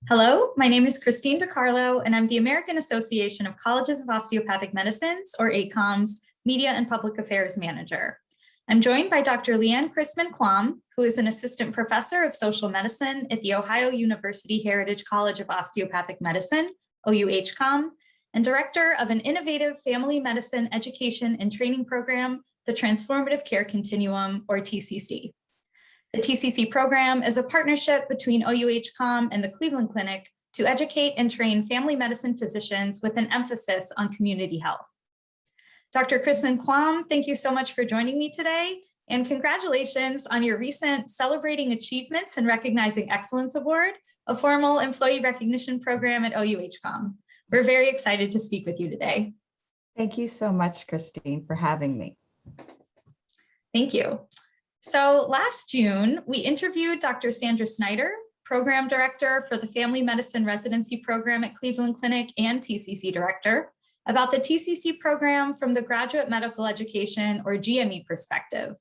Hello, my name is Christine DiCarlo, and I'm the American Association of Colleges of Osteopathic Medicine's, or AACOM's, Media and Public Affairs Manager. I'm joined by Dr. Leanne Chrisman-Khawam, who is an assistant professor of social medicine at the Ohio University Heritage College of Osteopathic Medicine, OU-HCOM, and director of an innovative family medicine education and training program, the Transformative Care Continuum, or TCC. The TCC program is a partnership between OU-HCOM and the Cleveland Clinic to educate and train family medicine physicians with an emphasis on community health. Dr. Chrisman-Khawam, thank you so much for joining me today, and congratulations on your recent Celebrating Achievements and Recognizing Excellence Award, a formal employee recognition program at OU-HCOM. We're very excited to speak with you today. Thank you so much, Christine, for having me. Thank you. So last June, we interviewed Dr. Sandra Snyder, Program Director for the Family Medicine Residency Program at Cleveland Clinic and TCC Director, about the TCC program from the Graduate Medical Education, or GME, perspective.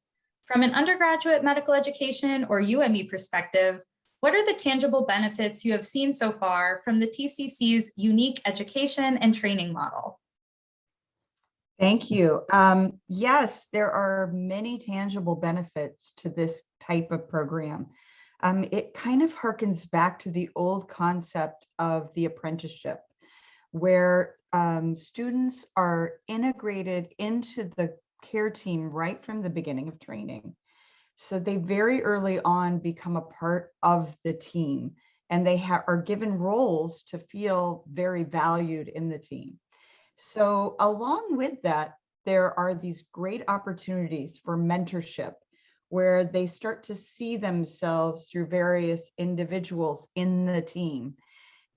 From an undergraduate medical education, or UME, perspective, what are the tangible benefits you have seen so far from the TCC's unique education and training model? Thank you. Yes, there are many tangible benefits to this type of program. It kind of harkens back to the old concept of the apprenticeship, where students are integrated into the care team right from the beginning of training. So they very early on become a part of the team, and they are given roles to feel very valued in the team. So along with that, there are these great opportunities for mentorship where they start to see themselves through various individuals in the team.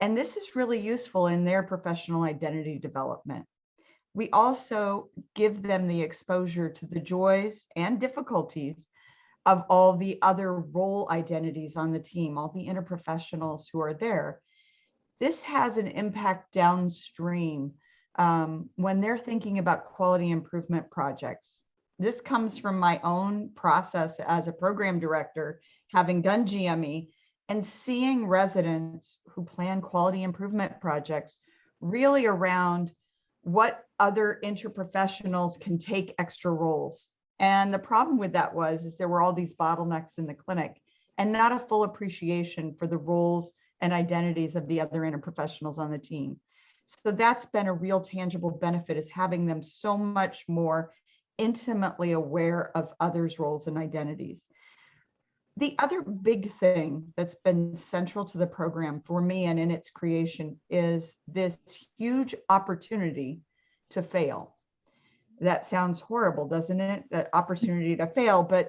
And this is really useful in their professional identity development. We also give them the exposure to the joys and difficulties of all the other role identities on the team, all the interprofessionals who are there. This has an impact downstream when they're thinking about quality improvement projects. This comes from my own process as a program director, having done GME and seeing residents who plan quality improvement projects really around what other interprofessionals can take extra roles. And the problem with that is there were all these bottlenecks in the clinic and not a full appreciation for the roles and identities of the other interprofessionals on the team. So that's been a real tangible benefit, is having them so much more intimately aware of others' roles and identities. The other big thing that's been central to the program for me and in its creation is this huge opportunity to fail. That sounds horrible, doesn't it? That opportunity to fail, but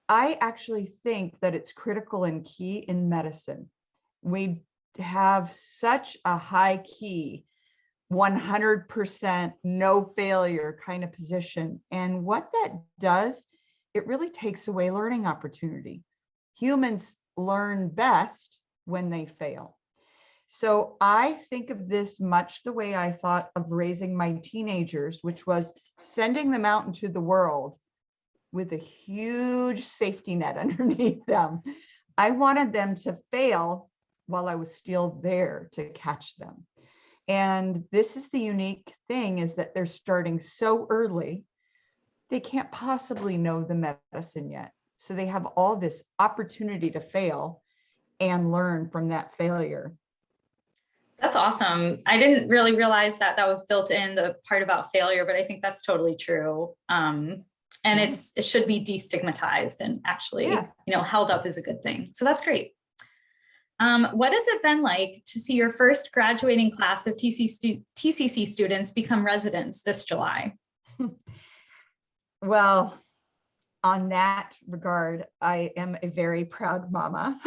I actually think that it's critical and key in medicine. We have such a high key 100% no failure kind of position. And what that does, it really takes away learning opportunity. Humans learn best when they fail. So I think of this much the way I thought of raising my teenagers, which was sending them out into the world with a huge safety net underneath them. I wanted them to fail while I was still there to catch them. And this is the unique thing, is that they're starting so early, they can't possibly know the medicine yet. So they have all this opportunity to fail and learn from that failure. That's awesome. I didn't really realize that was built in, the part about failure, but I think that's totally true. And it should be destigmatized and actually, held up as a good thing. So that's great. What has it been like to see your first graduating class of TCC students become residents this July? Well, on that regard, I am a very proud mama.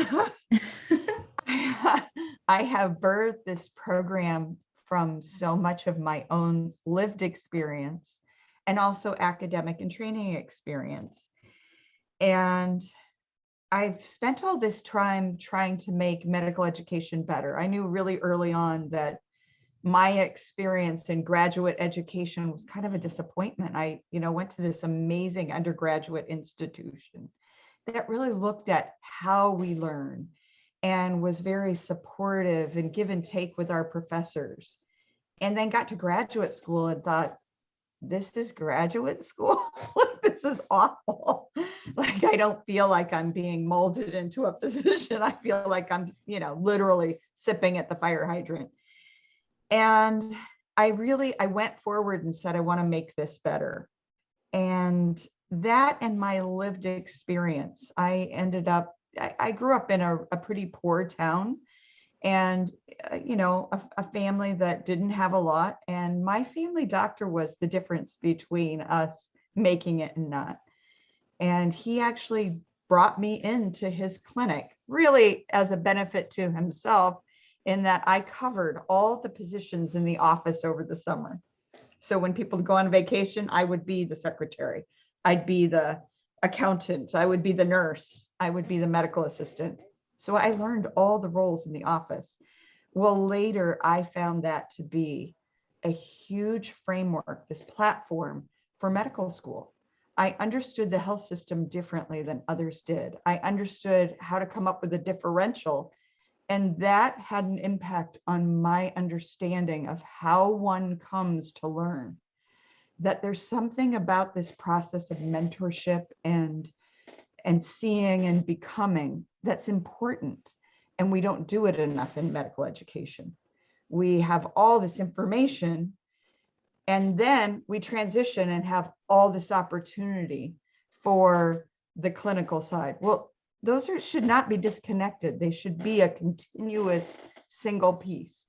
I have birthed this program from so much of my own lived experience and also academic and training experience. And I've spent all this time trying to make medical education better. I knew really early on that my experience in graduate education was kind of a disappointment. I, went to this amazing undergraduate institution that really looked at how we learn and was very supportive and give and take with our professors. And then got to graduate school and thought, this is graduate school. This is awful. Like, I don't feel like I'm being molded into a position. I feel like I'm, literally sipping at the fire hydrant. And I went forward and said, I want to make this better. And that and my lived experience, I grew up in a pretty poor town, and a family that didn't have a lot, and my family doctor was the difference between us making it and not. And he actually brought me into his clinic, really as a benefit to himself, in that I covered all the positions in the office over the summer. So when people go on vacation, I would be the secretary, I'd be the accountant, I would be the nurse, I would be the medical assistant. So I learned all the roles in the office. Well, later I found that to be a huge framework, this platform for medical school. I understood the health system differently than others did. I understood how to come up with a differential, and that had an impact on my understanding of how one comes to learn. That there's something about this process of mentorship and seeing and becoming that's important. And we don't do it enough in medical education. We have all this information, and then we transition and have all this opportunity for the clinical side. Well, those should not be disconnected. They should be a continuous single piece.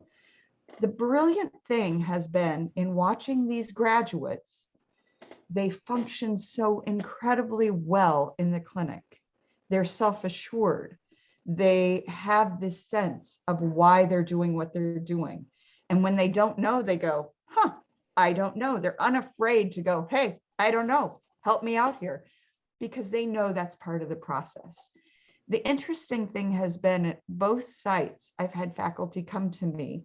The brilliant thing has been in watching these graduates, they function so incredibly well in the clinic. They're self-assured. They have this sense of why they're doing what they're doing. And when they don't know, they go, I don't know. They're unafraid to go, hey, I don't know. Help me out here. Because they know that's part of the process. The interesting thing has been at both sites, I've had faculty come to me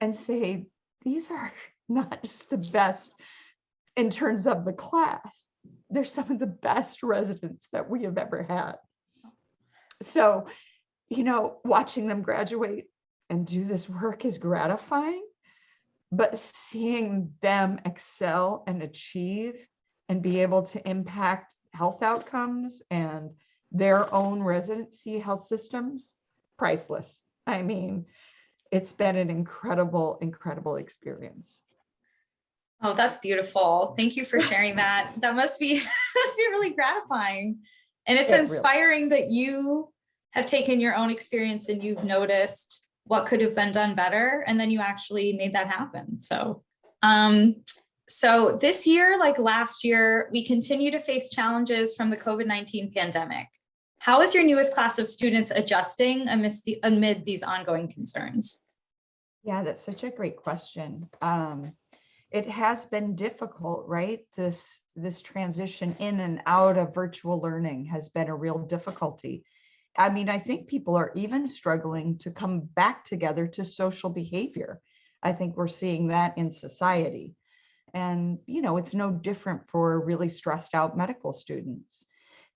and say, these are not just the best in terms of the class, they're some of the best residents that we have ever had. So, watching them graduate and do this work is gratifying, but seeing them excel and achieve and be able to impact health outcomes and their own residency health systems, priceless. I mean, it's been an incredible, incredible experience. Oh, that's beautiful. Thank you for sharing that. That must be really gratifying. And it's inspiring that you have taken your own experience and you've noticed what could have been done better, and then you actually made that happen. So, so this year, like last year, we continue to face challenges from the COVID-19 pandemic. How is your newest class of students adjusting amid these ongoing concerns? Yeah, that's such a great question. It has been difficult, right? This transition in and out of virtual learning has been a real difficulty. I mean, I think people are even struggling to come back together to social behavior. I think we're seeing that in society. And, it's no different for really stressed out medical students.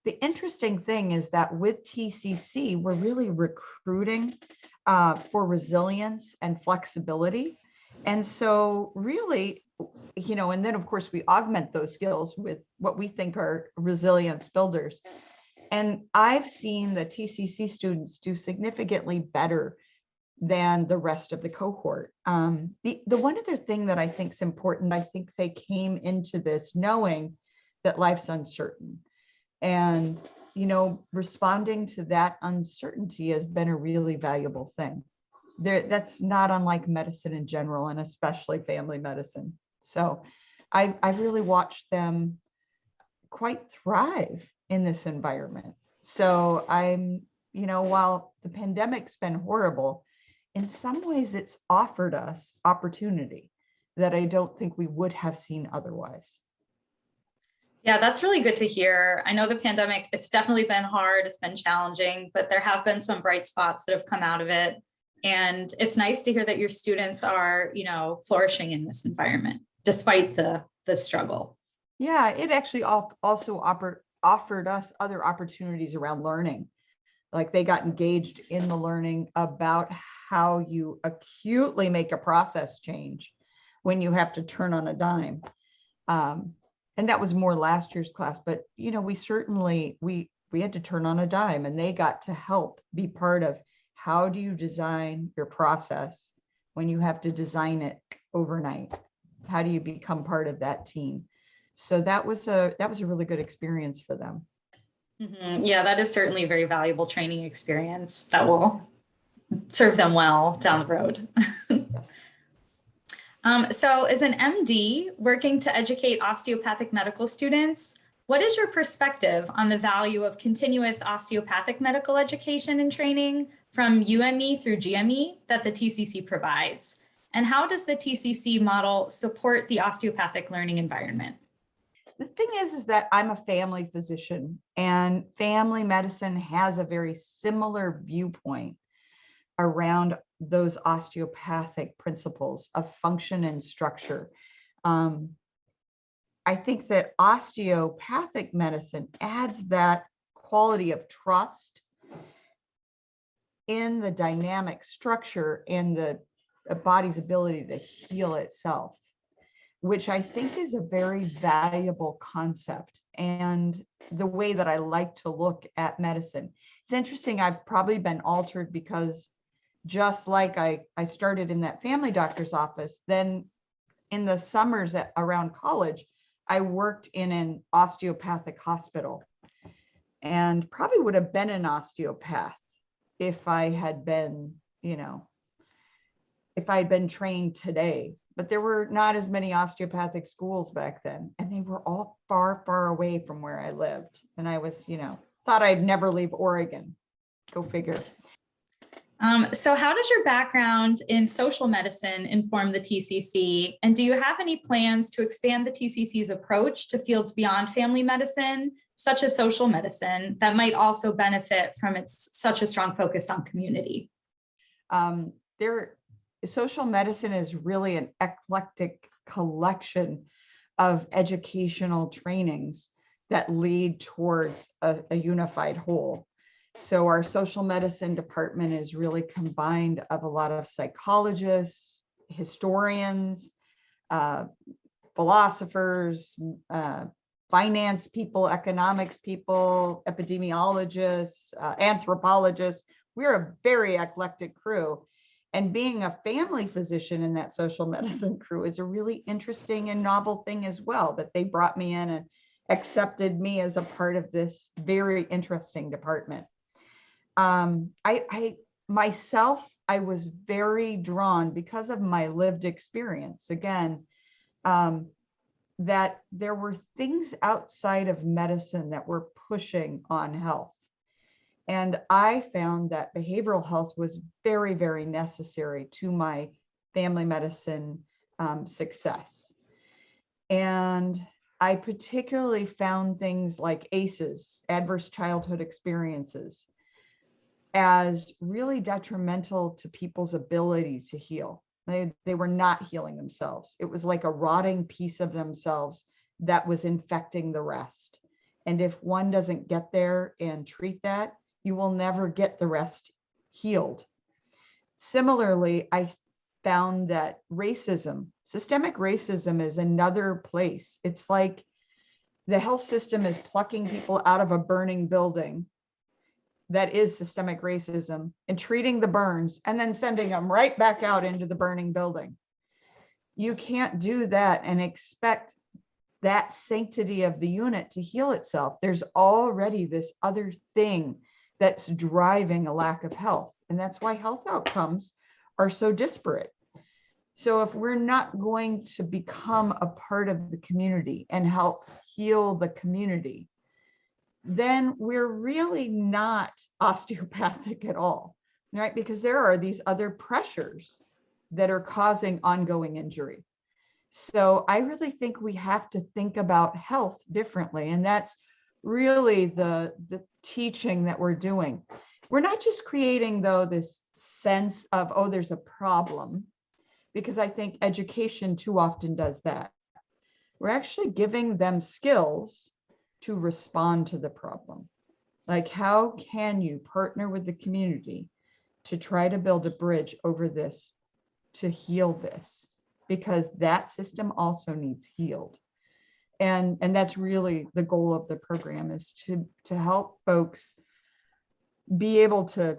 The interesting thing is that with TCC, we're really recruiting for resilience and flexibility. And so really, and then of course we augment those skills with what we think are resilience builders. And I've seen the TCC students do significantly better than the rest of the cohort. The one other thing that I think is important, I think they came into this knowing that life's uncertain. And, responding to that uncertainty has been a really valuable thing. That's not unlike medicine in general, and especially family medicine. So I've really watched them quite thrive in this environment. So I'm, while the pandemic's been horrible, in some ways it's offered us opportunity that I don't think we would have seen otherwise. Yeah, that's really good to hear. I know the pandemic, it's definitely been hard, it's been challenging, but there have been some bright spots that have come out of it. And it's nice to hear that your students are, flourishing in this environment, despite the struggle. Yeah, it actually also offered us other opportunities around learning. Like they got engaged in the learning about how you acutely make a process change when you have to turn on a dime. And that was more last year's class, but we certainly, we had to turn on a dime, and they got to help be part of how do you design your process when you have to design it overnight? How do you become part of that team? So that was a really good experience for them. Mm-hmm. Yeah, that is certainly a very valuable training experience that will serve them well down the road. So as an MD working to educate osteopathic medical students, what is your perspective on the value of continuous osteopathic medical education and training from UME through GME that the TCC provides? And how does the TCC model support the osteopathic learning environment? The thing is that I'm a family physician, and family medicine has a very similar viewpoint around those osteopathic principles of function and structure. I think that osteopathic medicine adds that quality of trust in the dynamic structure and the body's ability to heal itself, which I think is a very valuable concept, and the way that I like to look at medicine. It's interesting, I've probably been altered because just like I started in that family doctor's office, then in the summers around college, I worked in an osteopathic hospital, and probably would have been an osteopath if I had been, if I had been trained today. But there were not as many osteopathic schools back then, and they were all far, far away from where I lived. And I was, thought I'd never leave Oregon. Go figure. So how does your background in social medicine inform the TCC? And do you have any plans to expand the TCC's approach to fields beyond family medicine, such as social medicine, that might also benefit from such a strong focus on community? Social medicine is really an eclectic collection of educational trainings that lead towards a unified whole. So our social medicine department is really combined of a lot of psychologists, historians, philosophers, finance people, economics people, epidemiologists, anthropologists. We're a very eclectic crew. And being a family physician in that social medicine crew is a really interesting and novel thing as well, that they brought me in and accepted me as a part of this very interesting department. I was very drawn because of my lived experience, again, that there were things outside of medicine that were pushing on health. And I found that behavioral health was very, very necessary to my family medicine success. And I particularly found things like ACEs, adverse childhood experiences, as really detrimental to people's ability to heal. They were not healing themselves. It was like a rotting piece of themselves that was infecting the rest. And if one doesn't get there and treat that, you will never get the rest healed. Similarly, I found that racism, systemic racism, is another place. It's like the health system is plucking people out of a burning building that is systemic racism and treating the burns and then sending them right back out into the burning building. You can't do that and expect that sanctity of the unit to heal itself. There's already this other thing that's driving a lack of health. And that's why health outcomes are so disparate. So if we're not going to become a part of the community and help heal the community, then we're really not osteopathic at all, right? Because there are these other pressures that are causing ongoing injury. So I really think we have to think about health differently. And that's really the teaching that we're doing. We're not just creating, though, this sense of, oh, there's a problem, because I think education too often does that. We're actually giving them skills to respond to the problem. Like, how can you partner with the community to try to build a bridge over this, to heal this? Because that system also needs healed. And that's really the goal of the program, is to help folks be able to,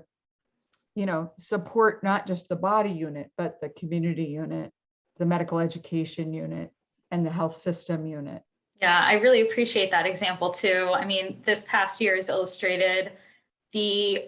support not just the body unit, but the community unit, the medical education unit, and the health system unit. Yeah, I really appreciate that example too. I mean, this past year has illustrated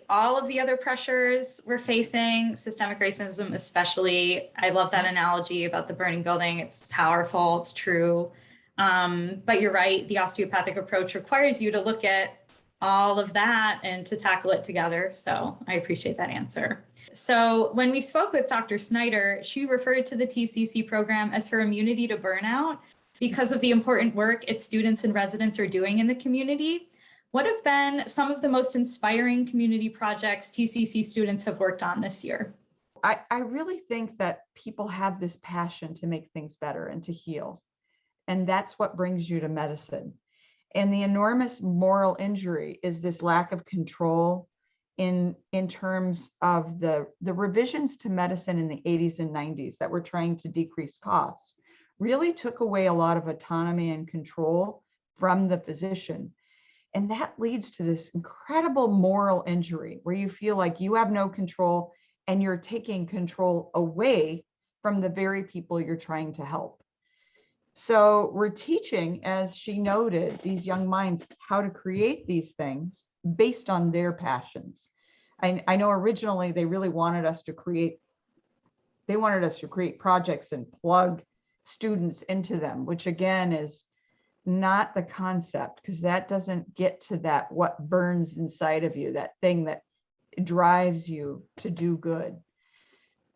all of the other pressures we're facing, systemic racism especially. I love that analogy about the burning building. It's powerful, it's true. But you're right, the osteopathic approach requires you to look at all of that and to tackle it together. So I appreciate that answer. So when we spoke with Dr. Snyder, she referred to the TCC program as her immunity to burnout because of the important work its students and residents are doing in the community. What have been some of the most inspiring community projects TCC students have worked on this year? I really think that people have this passion to make things better and to heal. And that's what brings you to medicine. And the enormous moral injury is this lack of control in terms of the revisions to medicine in the 80s and 90s that were trying to decrease costs, really took away a lot of autonomy and control from the physician. And that leads to this incredible moral injury where you feel like you have no control and you're taking control away from the very people you're trying to help. So we're teaching, as she noted, these young minds how to create these things based on their passions. I know originally they really wanted us to create projects and plug students into them, which again is not the concept, because that doesn't get to that what burns inside of you, that thing that drives you to do good.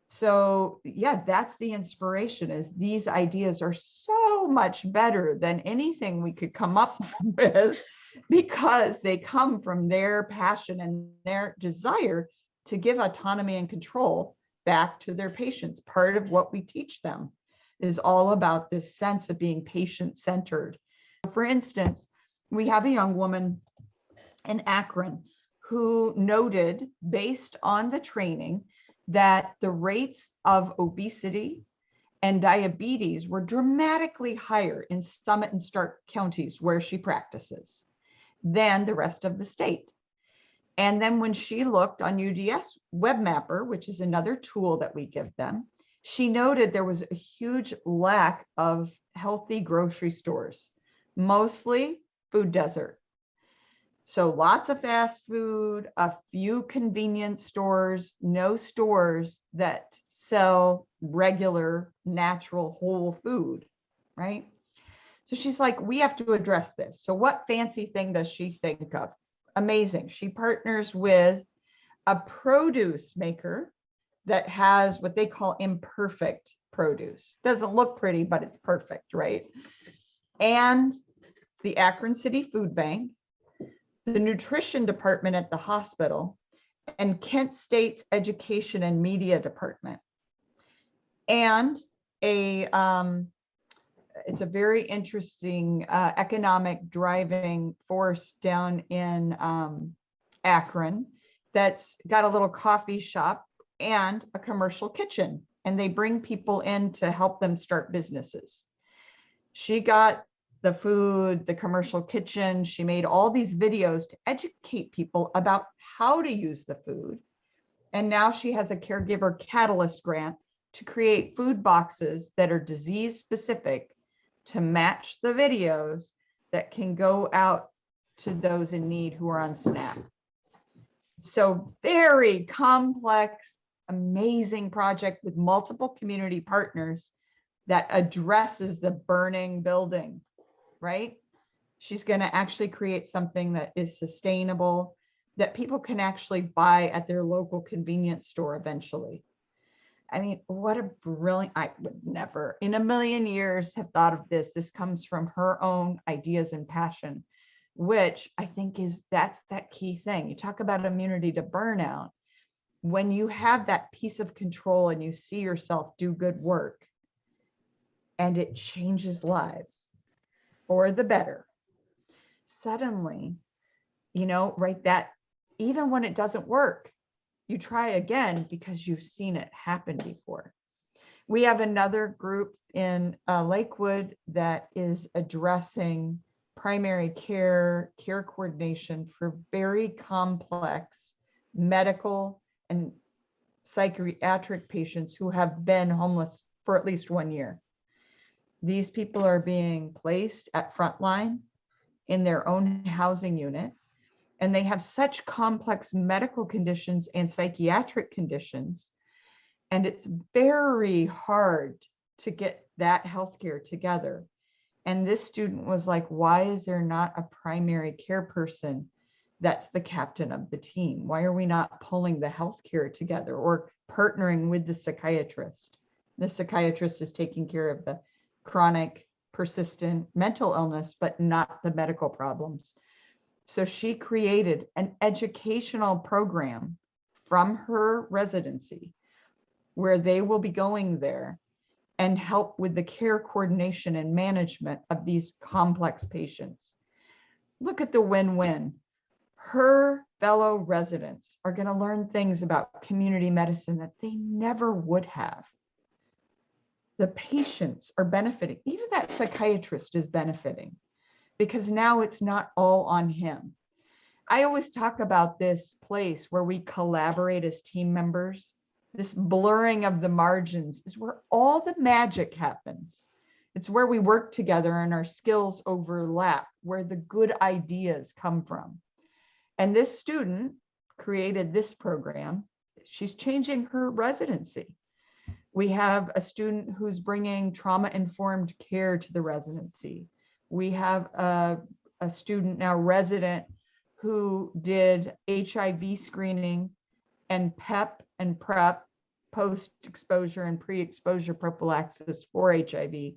So yeah, that's the inspiration, is these ideas are so much better than anything we could come up with, because they come from their passion and their desire to give autonomy and control back to their patients. Part of what we teach them is all about this sense of being patient-centered. For instance, we have a young woman in Akron who noted, based on the training, that the rates of obesity and diabetes were dramatically higher in Summit and Stark counties where she practices than the rest of the state. And then when she looked on UDS WebMapper, which is another tool that we give them, she noted there was a huge lack of healthy grocery stores, mostly food desert. So lots of fast food, a few convenience stores, no stores that sell regular, natural, whole food, right? So she's like, we have to address this. So what fancy thing does she think of? Amazing. She partners with a produce maker that has what they call imperfect produce. Doesn't look pretty, but it's perfect, right? And the Akron City Food Bank, the nutrition department at the hospital, and Kent State's education and media department. And it's a very interesting economic driving force down in Akron that's got a little coffee shop and a commercial kitchen, and they bring people in to help them start businesses. She got the food, the commercial kitchen. She made all these videos to educate people about how to use the food. And now she has a caregiver catalyst grant to create food boxes that are disease specific to match the videos that can go out to those in need who are on SNAP. So very complex, amazing project with multiple community partners that addresses the burning building, right? She's going to actually create something that is sustainable, that people can actually buy at their local convenience store eventually. I mean, what a brilliant, I would never in a million years have thought of this. This comes from her own ideas and passion, which I think that's that key thing. You talk about immunity to burnout. When you have that piece of control and you see yourself do good work and it changes lives for the better, suddenly, right, that even when it doesn't work, you try again because you've seen it happen before. We have another group in Lakewood that is addressing primary care coordination for very complex medical and psychiatric patients who have been homeless for at least 1 year. These people are being placed at frontline in their own housing unit, and they have such complex medical conditions and psychiatric conditions, and it's very hard to get that healthcare together. And this student was like, why is there not a primary care person that's the captain of the team? Why are we not pulling the healthcare together or partnering with the psychiatrist? The psychiatrist is taking care of the chronic, persistent mental illness, but not the medical problems. So she created an educational program from her residency where they will be going there and help with the care coordination and management of these complex patients. Look at the win-win. Her fellow residents are going to learn things about community medicine that they never would have. The patients are benefiting. Even that psychiatrist is benefiting because now it's not all on him. I always talk about this place where we collaborate as team members. This blurring of the margins is where all the magic happens. It's where we work together and our skills overlap, where the good ideas come from. And this student created this program. She's changing her residency. We have a student who's bringing trauma-informed care to the residency. We have a student now resident who did HIV screening and PEP and PrEP, post-exposure and pre-exposure prophylaxis for HIV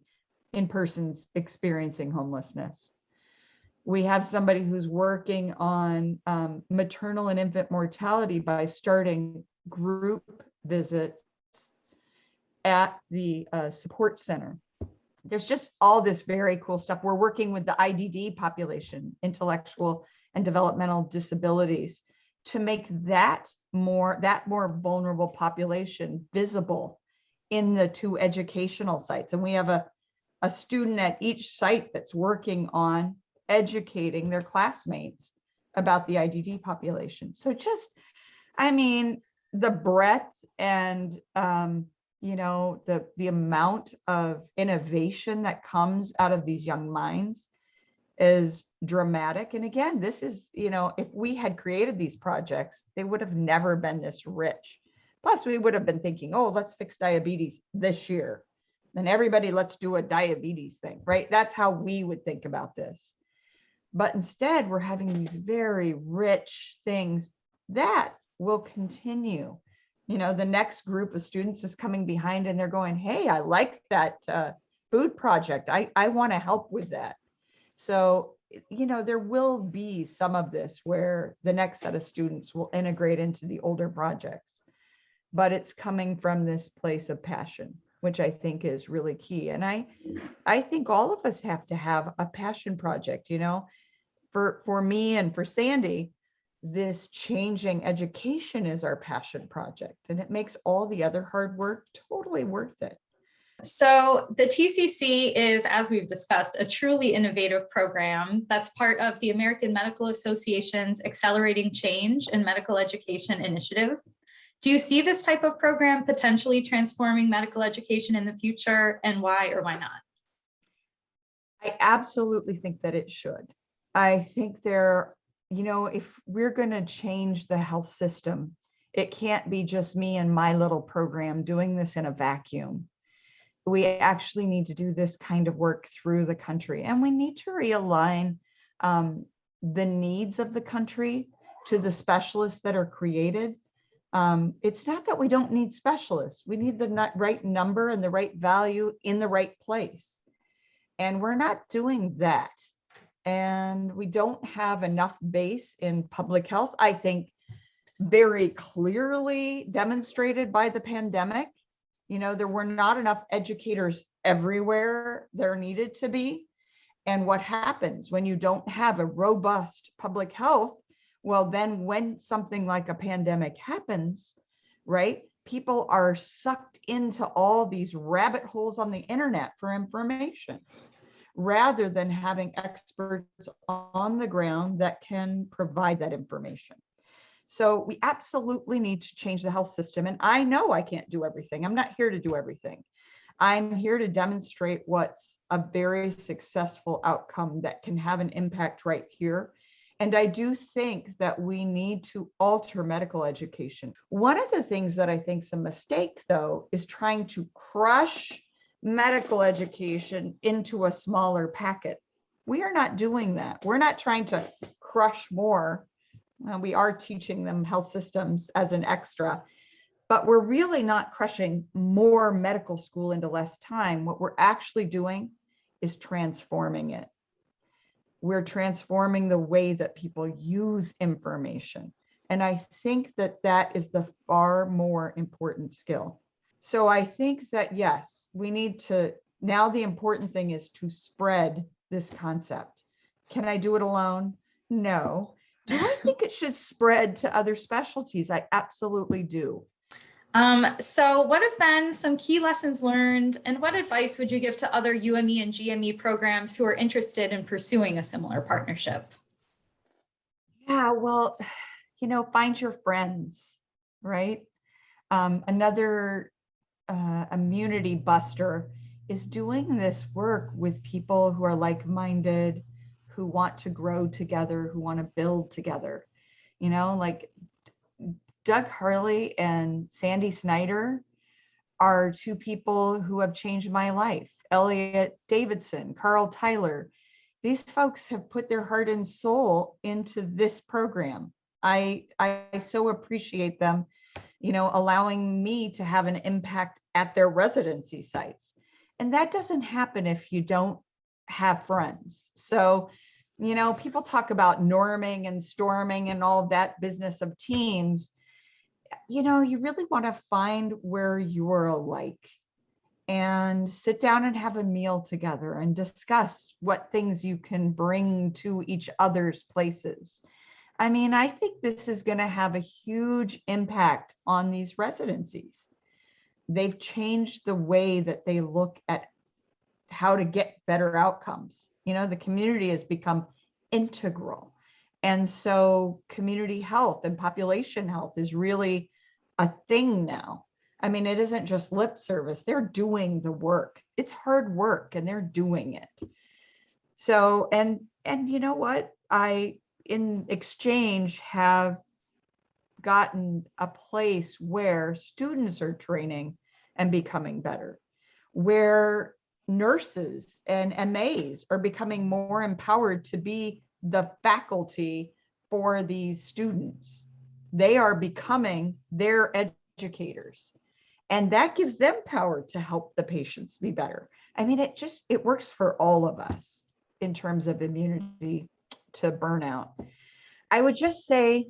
in persons experiencing homelessness. We have somebody who's working on maternal and infant mortality by starting group visits at the support center. There's just all this very cool stuff. We're working with the IDD population, intellectual and developmental disabilities, to make that more vulnerable population visible in the 2 educational sites. And we have a student at each site that's working on educating their classmates about the IDD population. So just, the breadth and the amount of innovation that comes out of these young minds is dramatic. And again, this is, if we had created these projects, they would have never been this rich. Plus, we would have been thinking, oh, let's fix diabetes this year. Then everybody, let's do a diabetes thing, right? That's how we would think about this. But instead, we're having these very rich things that will continue. The next group of students is coming behind and they're going, hey, I like that food project. I want to help with that. So, there will be some of this where the next set of students will integrate into the older projects, but it's coming from this place of passion, which I think is really key. And I think all of us have to have a passion project, for me and for Sandy, this changing education is our passion project, and it makes all the other hard work totally worth it. So the TCC is, as we've discussed, a truly innovative program that's part of the American Medical Association's Accelerating Change in Medical Education initiative. Do you see this type of program potentially transforming medical education in the future, and why or why not? I absolutely think that it should. I think if we're going to change the health system, it can't be just me and my little program doing this in a vacuum. We actually need to do this kind of work through the country, and we need to realign the needs of the country to the specialists that are created. It's not that we don't need specialists. We need the right number and the right value in the right place. And we're not doing that. And we don't have enough base in public health, I think, very clearly demonstrated by the pandemic. There were not enough educators everywhere there needed to be. And what happens when you don't have a robust public health Well, then when something like a pandemic happens, right, people are sucked into all these rabbit holes on the internet for information, rather than having experts on the ground that can provide that information. So we absolutely need to change the health system. And I know I can't do everything. I'm not here to do everything. I'm here to demonstrate what's a very successful outcome that can have an impact right here. And I do think that we need to alter medical education. One of the things that I think is a mistake, though, is trying to crush medical education into a smaller packet. We are not doing that. We're not trying to crush more. We are teaching them health systems as an extra, but we're really not crushing more medical school into less time. What we're actually doing is transforming it. We're transforming the way that people use information. And I think that that is the far more important skill. So I think that, yes, we need to, now the important thing is to spread this concept. Can I do it alone? No. Do I think it should spread to other specialties? I absolutely do. So what have been some key lessons learned, and what advice would you give to other UME and GME programs who are interested in pursuing a similar partnership? Yeah, well, find your friends, right? Another immunity buster is doing this work with people who are like-minded, who want to grow together, who want to build together. Like Doug Harley and Sandy Snyder are two people who have changed my life. Elliot Davidson, Carl Tyler. These folks have put their heart and soul into this program. I so appreciate them, allowing me to have an impact at their residency sites. And that doesn't happen if you don't have friends. So, people talk about norming and storming and all that business of teams. You really want to find where you're alike and sit down and have a meal together and discuss what things you can bring to each other's places. I mean, I think this is going to have a huge impact on these residencies. They've changed the way that they look at how to get better outcomes. The community has become integral. And so community health and population health is really a thing now. I mean, it isn't just lip service. They're doing the work. It's hard work and they're doing it. So, and you know what? I, in exchange, have gotten a place where students are training and becoming better, where nurses and MAs are becoming more empowered to be the faculty for these students. They are becoming their educators. And that gives them power to help the patients be better. I mean, it works for all of us in terms of immunity to burnout. I would just say,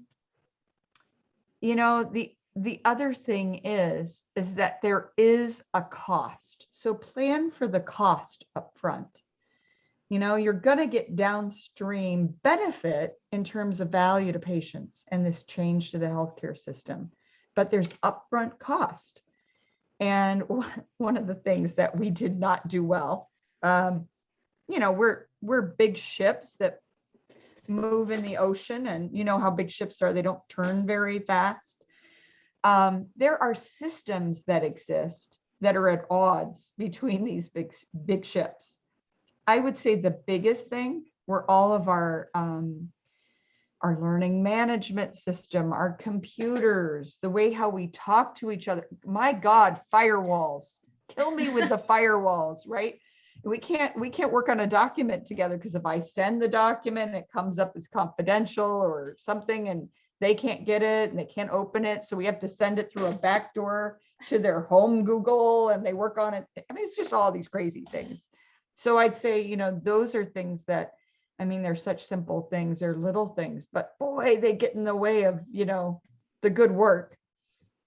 the other thing is that there is a cost. So plan for the cost up front. You're going to get downstream benefit in terms of value to patients and this change to the healthcare system, but there's upfront cost. And one of the things that we did not do well, we're big ships that move in the ocean, and you know how big ships are, they don't turn very fast. There are systems that exist that are at odds between these big ships. I would say the biggest thing were all of our learning management system, our computers, the way how we talk to each other. My God, firewalls, kill me with the firewalls, right? We can't work on a document together because if I send the document, it comes up as confidential or something, and they can't get it and they can't open it. So we have to send it through a backdoor to their home Google, and they work on it. I mean, it's just all these crazy things. So I'd say, those are things that, I mean, they're such simple things, they're little things, but boy, they get in the way of, the good work.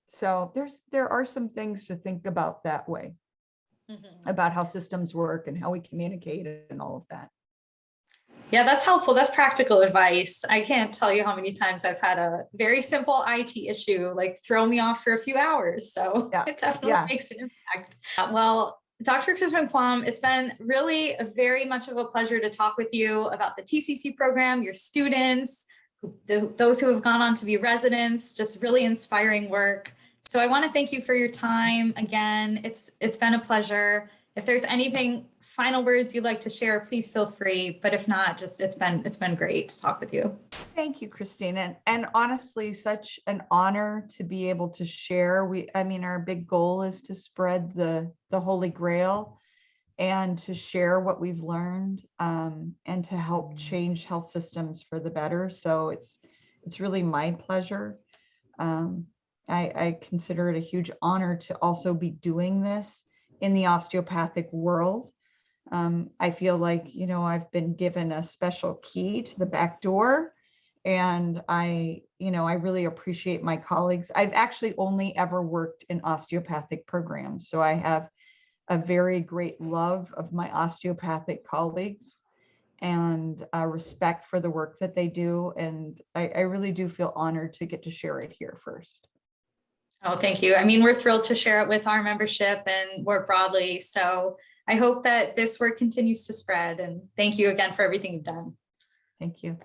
So there are some things to think about that way, about how systems work and how we communicate and all of that. Yeah, that's helpful. That's practical advice. I can't tell you how many times I've had a very simple IT issue, like throw me off for a few hours. So Yeah, it definitely yeah. makes an impact. Well, Dr. Chrisman-Khawam, it's been really very much of a pleasure to talk with you about the TCC program, your students, those who have gone on to be residents, just really inspiring work. So I want to thank you for your time again. It's been a pleasure. If there's anything final words you'd like to share, please feel free. But if not, just it's been great to talk with you. Thank you, Christine. And honestly, such an honor to be able to share. Our big goal is to spread the Holy Grail and to share what we've learned, and to help change health systems for the better. So it's really my pleasure. I consider it a huge honor to also be doing this in the osteopathic world. I feel like, I've been given a special key to the back door, and I really appreciate my colleagues. I've actually only ever worked in osteopathic programs, so I have a very great love of my osteopathic colleagues and respect for the work that they do. And I really do feel honored to get to share it here first. Oh, thank you. I mean, we're thrilled to share it with our membership and more broadly. So I hope that this work continues to spread. And thank you again for everything you've done. Thank you.